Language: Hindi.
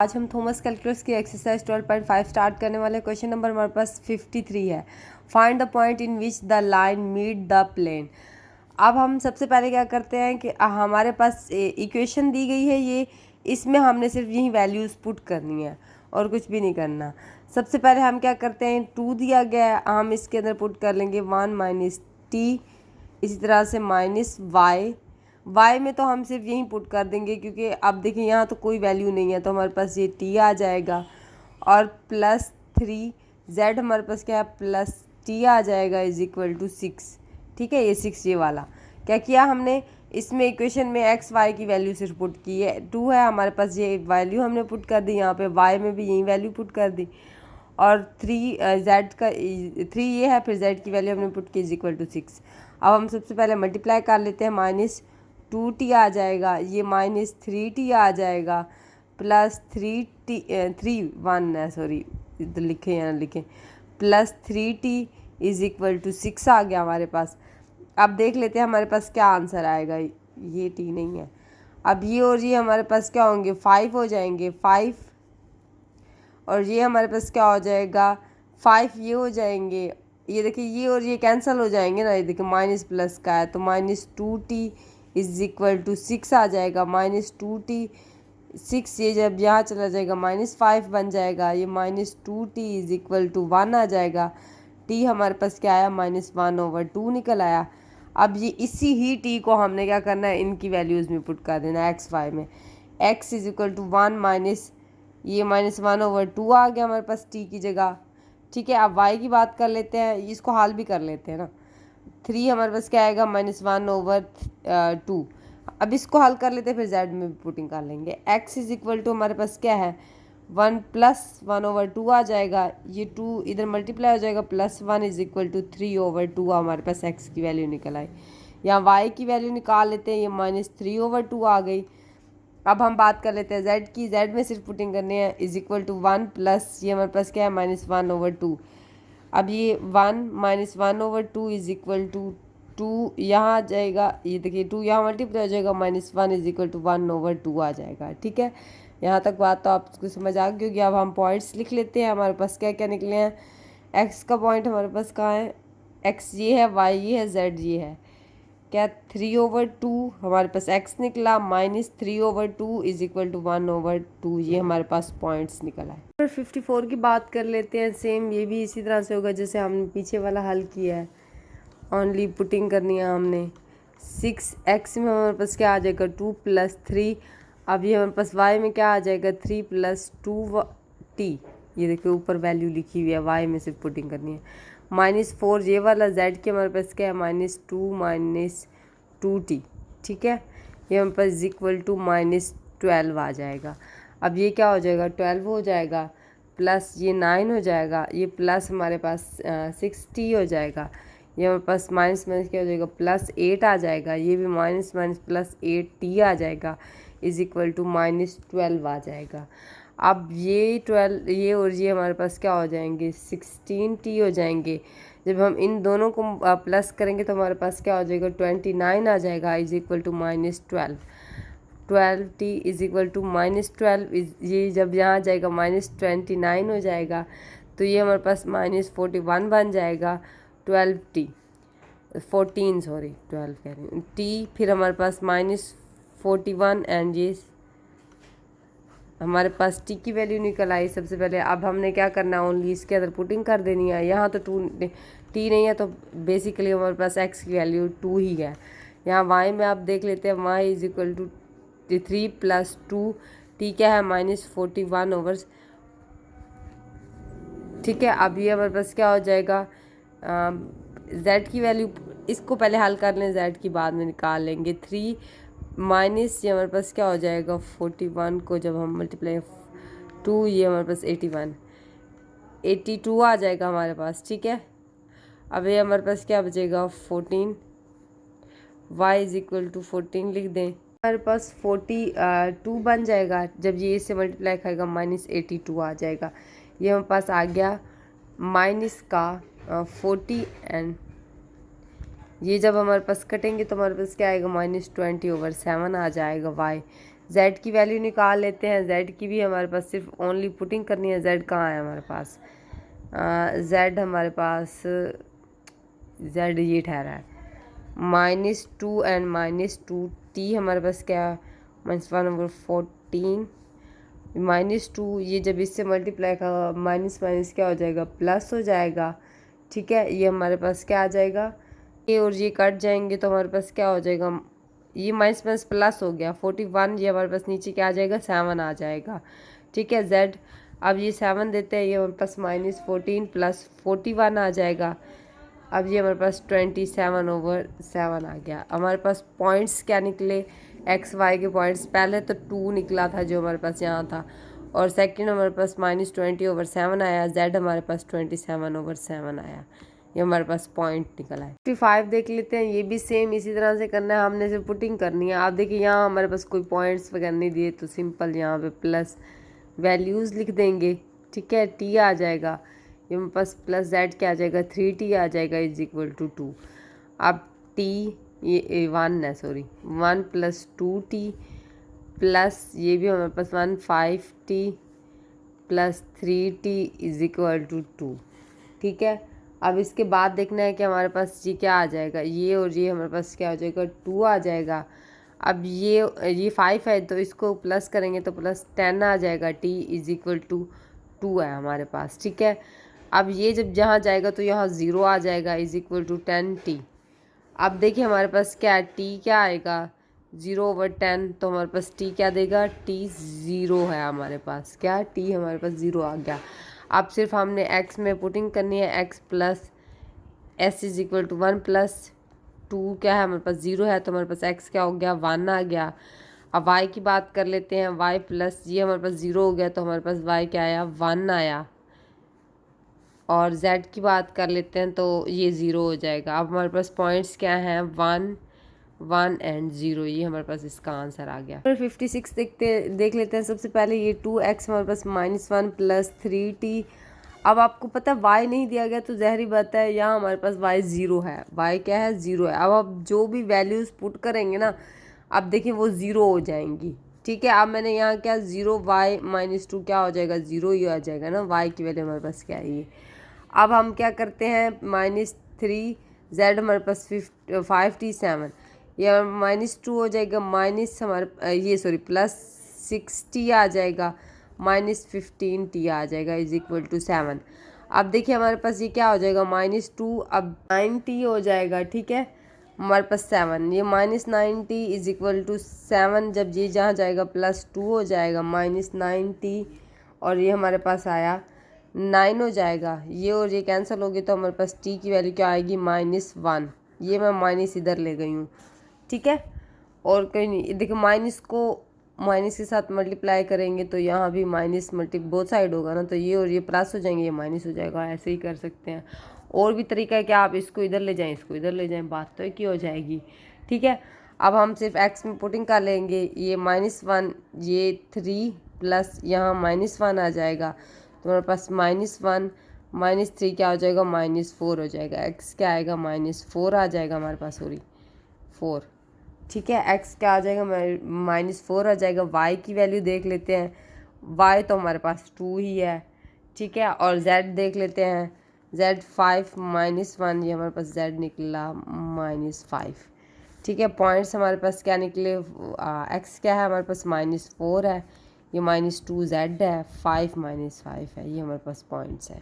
आज हम थॉमस कैलकुलस की एक्सरसाइज 12.5 स्टार्ट करने वाले। क्वेश्चन नंबर हमारे पास 53 है। Find the point in which the line meet the plane. अब हम सबसे पहले क्या करते हैं कि हमारे पास इक्वेशन दी गई है, ये इसमें हमने सिर्फ यही वैल्यूज़ पुट करनी है और कुछ भी नहीं करना। सबसे पहले हम क्या करते हैं, 2 दिया गया है, हम इसके अंदर पुट कर लेंगे 1 माइनस टी, इसी तरह से माइनस वाई में तो हम सिर्फ यहीं पुट कर देंगे क्योंकि अब देखिए यहाँ तो कोई वैल्यू नहीं है, तो हमारे पास ये टी आ जाएगा। और प्लस 3 जेड हमारे पास क्या है, प्लस टी आ जाएगा इज इक्वल टू 6। ठीक है, ये 6 ये वाला क्या किया हमने, इसमें इक्वेशन में एक्स वाई की वैल्यू सिर्फ पुट की है। 2 है हमारे पास, ये वैल्यू हमने पुट कर दी, यहाँ पे वाई में भी यही वैल्यू पुट कर दी। और 3 जेड का 3 ये है, फिर जेड की वैल्यू हमने पुट की इज इक्वल टू 6। अब हम सबसे पहले मल्टीप्लाई कर लेते हैं, माइनस 2t आ जाएगा, ये माइनस 3t आ जाएगा, प्लस 3 है, सॉरी इधर लिखे या ना लिखे, plus 3t is equal to 6 आ गया हमारे पास। अब देख लेते हैं हमारे पास क्या आंसर आएगा, ये t नहीं है। अब ये और ये हमारे पास क्या होंगे, 5 हो जाएंगे, 5 और ये हमारे पास क्या हो जाएगा, 5 ये हो जाएंगे। ये देखिए ये और ये कैंसिल हो जाएंगे ना, ये देखिए माइनस प्लस का है तो minus 2t is equal to 6 आ जाएगा। माइनस 2t 6 ये जब यहाँ चला जाएगा माइनस 5 बन जाएगा, ये minus 2t is equal to 1 आ जाएगा। t हमारे पास क्या आया, माइनस 1/2 निकल आया। अब ये इसी ही t को हमने क्या करना है, इनकी वैल्यूज़ में पुट कर देना है एक्स वाई में। x is equal to 1 minus ये माइनस 1/2 आ गया हमारे पास t की जगह। ठीक है, अब y की बात कर लेते हैं, इसको हल भी कर लेते हैं ना। 3 हमारे पास क्या आएगा, -1/2। अब इसको हल कर लेते हैं, फिर z में भी पुटिंग कर लेंगे। x इज इक्वल टू हमारे पास क्या है, 1 + 1/2 आ जाएगा, ये 2 इधर मल्टीप्लाई हो जाएगा, +1 इज इक्वल टू 3/2 हमारे पास x की वैल्यू निकल आई। यहाँ y की वैल्यू निकाल लेते हैं, ये -3/2 आ गई। अब हम बात कर लेते हैं z की, z में सिर्फ पुटिंग करने हैं, इज इक्वल टू 1 प्लस ये हमारे पास क्या है, -1/2। अब ये 1 -1/2 इज इक्वल टू 2 यहाँ आ जाएगा, ये देखिए 2 यहाँ मल्टीप्लाई हो जाएगा, -1 इज इक्वल टू 1/2 आ जाएगा। ठीक है, यहाँ तक बात तो आपको समझ आ गई होगी। अब हम पॉइंट्स लिख लेते हैं, हमारे पास क्या क्या निकले हैं। एक्स का पॉइंट हमारे पास कहाँ है, एक्स ये है, वाई ये है, जेड ये है, क्या 3/2 हमारे पास x निकला, -3/2 इज इक्वल टू 1/2, ये हमारे पास पॉइंट्स निकला है। और 54 की बात कर लेते हैं, सेम ये भी इसी तरह से होगा जैसे हमने पीछे वाला हल किया है, ओनली पुटिंग करनी है हमने। 6x में हमारे पास क्या आ जाएगा, 2 + 3। अब ये हमारे पास y में क्या आ जाएगा, 3 + 2t, ये देखिए ऊपर वैल्यू लिखी हुई है, y में सिर्फ पुटिंग करनी है। -4 ये वाला z के हमारे पास क्या है, -2 - 2t। ठीक है, ये हमारे पास इक्वल टू -12 आ जाएगा। अब ये क्या हो जाएगा, 12 हो जाएगा, प्लस ये 9 हो जाएगा, ये प्लस हमारे पास 6t हो जाएगा, ये हमारे पास माइनस माइनस क्या हो जाएगा, +8 आ जाएगा, ये भी माइनस माइनस +8t आ जाएगा, इज इक्वल टू -12 आ जाएगा। अब ये 12 ये और ये हमारे पास क्या हो जाएंगे, 16t हो जाएंगे। जब हम इन दोनों को प्लस करेंगे तो हमारे पास क्या हो जाएगा, 29 आ जाएगा, is equal to -12। 12t is equal to -12, ये जब यहाँ आ जाएगा -29 हो जाएगा, तो ये हमारे पास -41 बन जाएगा। 12t 14 सॉरी 12 कह रही हूँ, t फिर हमारे पास -41 एंड ये हमारे पास टी की वैल्यू निकल आई सबसे पहले। अब हमने क्या करना है, ओनली इसके अंदर पुटिंग कर देनी है। यहाँ तो टी नहीं है, तो बेसिकली हमारे पास एक्स की वैल्यू 2 ही है। यहाँ वाई में आप देख लेते हैं, y is equal to 3 + 2, t क्या है, -41/। ठीक है, अब ये हमारे पास क्या हो जाएगा, जेड की वैल्यू, इसको पहले हल कर लें, जेड की बाद में निकाल लेंगे। 3 माइनस ये हमारे पास क्या हो जाएगा, 41 को जब हम मल्टीप्लाई 2, ये हमारे पास 82 आ जाएगा हमारे पास। ठीक है, अब ये हमारे पास क्या बचेगा, 14, y इज इक्वल टू 14 लिख दें, हमारे पास 42 बन जाएगा। जब ये इससे मल्टीप्लाई खाएगा -82 आ जाएगा। ये हमारे पास आ गया माइनस का 40 एंड ये जब हमारे पास कटेंगे तो हमारे पास क्या आएगा, -20/7 आ जाएगा y। z की वैल्यू निकाल लेते हैं। z की भी हमारे पास सिर्फ ओनली पुटिंग करनी है। z कहाँ है हमारे पास, z हमारे पास z ये ठहरा है -2 एंड -2 t हमारे पास क्या है -1/14 -2। ये जब इससे मल्टीप्लाई का माइनस माइनस क्या हो जाएगा, प्लस हो जाएगा। ठीक है, ये हमारे पास क्या आ जाएगा, ये और ये कट जाएंगे तो हमारे पास क्या हो जाएगा, ये माइनस माइनस प्लस हो गया 41। ये हमारे पास नीचे क्या आ जाएगा, 7 आ जाएगा। ठीक है, z अब ये 7 देते हैं, ये हमारे पास -14 प्लस 41 आ जाएगा। अब ये हमारे पास 27/7 आ गया। हमारे पास पॉइंट्स क्या निकले, एक्स वाई के पॉइंट्स। पहले तो 2 निकला था जो हमारे पास यहाँ था, और सेकंड हमारे पास -20/7 आया। z हमारे पास 27/7 आया। ये हमारे पास पॉइंट निकला है। 55 देख लेते हैं, ये भी सेम इसी तरह से करना है, हमने सिर्फ पुटिंग करनी है। आप देखिए यहाँ हमारे पास कोई पॉइंट्स वगैरह नहीं दिए, तो सिंपल यहाँ पे प्लस वैल्यूज़ लिख देंगे। ठीक है, टी आ जाएगा, ये मेरे पास प्लस z क्या आ जाएगा, 3t आ जाएगा = 2। अब t ये 1 है, सॉरी 1 + 2t प्लस ये भी हमारे पास 1 5t + 3t = 2। ठीक है, अब इसके बाद देखना है कि हमारे पास ये क्या आ जाएगा, ये और ये हमारे पास क्या हो जाएगा, 2 आ जाएगा। अब ये 5 है तो इसको प्लस करेंगे तो +10 आ जाएगा। t = 2 है हमारे पास। ठीक है, अब ये जब जहाँ जाएगा तो यहाँ 0 आ जाएगा = 10t। अब देखिए हमारे पास क्या है, t क्या आएगा 0/10, तो हमारे पास t क्या देगा, t 0 है हमारे पास। क्या t हमारे पास 0 आ गया। अब सिर्फ हमने x में पुटिंग करनी है, x + s = 1 + 2 क्या है हमारे पास 0 है, तो हमारे पास x क्या हो गया, 1 आ गया। अब y की बात कर लेते हैं, y प्लस ये हमारे पास 0 हो गया, तो हमारे पास y क्या आया, 1 आया। और z की बात कर लेते हैं तो ये 0 हो जाएगा। अब हमारे पास पॉइंट्स क्या हैं, 1 1 एंड 0, ये हमारे पास इसका आंसर आ गया। फिर 56 देख लेते हैं। सबसे पहले ये 2x हमारे पास -1 + 3t। अब आपको पता है y नहीं दिया गया तो ज़ाहिर बात है यहाँ हमारे पास y 0 है, y क्या है, 0 है। अब आप जो भी वैल्यूज़ पुट करेंगे ना, अब देखिए वो 0 हो जाएंगी। ठीक है, अब मैंने यहाँ क्या 0 y -2 क्या हो जाएगा, 0 ही आ जाएगा ना, y की वैल्यू हमारे पास क्या है ये। अब हम क्या करते हैं, -3 z हमारे पास 5t 7, या -2 हो जाएगा, माइनस हमारे ये सॉरी +6t आ जाएगा, -15t आ जाएगा = 7। अब देखिए हमारे पास ये क्या हो जाएगा, -2 अब 9t हो जाएगा। ठीक है, हमारे पास 7, ये -9t = 7। जब ये जहाँ जाएगा +2 हो जाएगा, -9t, और ये हमारे पास आया 9 हो जाएगा। ये और ये कैंसिल होगी तो हमारे पास t की वैल्यू क्या आएगी, -1। ये मैं माइनस इधर ले गई हूँ। ठीक है, और कहीं नहीं, देखिए माइनस को माइनस के साथ मल्टीप्लाई करेंगे तो यहाँ भी माइनस बोथ साइड होगा ना, तो ये और ये प्लस हो जाएंगे, ये माइनस हो जाएगा। ऐसे ही कर सकते हैं। और भी तरीका है कि आप इसको इधर ले जाएं, इसको इधर ले जाएं, बात तो एक ही हो जाएगी। ठीक है, अब हम सिर्फ x में पुटिंग कर लेंगे, ये -1, ये 3 प्लस यहाँ -1 आ जाएगा, तो हमारे पास -1 -3 क्या हो जाएगा, -4 हो जाएगा। x क्या आएगा, -4 आ जाएगा हमारे पास, सॉरी 4। ठीक है, x क्या आ जाएगा, -4 आ जाएगा। y की वैल्यू देख लेते हैं, y तो हमारे पास 2 ही है। ठीक है, और z देख लेते हैं, z 5 -1, ये हमारे पास z निकला -5। ठीक है, पॉइंट्स हमारे पास क्या निकले, x क्या है हमारे पास -4 है, ये -2 z है, 5 -5 है, ये हमारे पास पॉइंट्स है।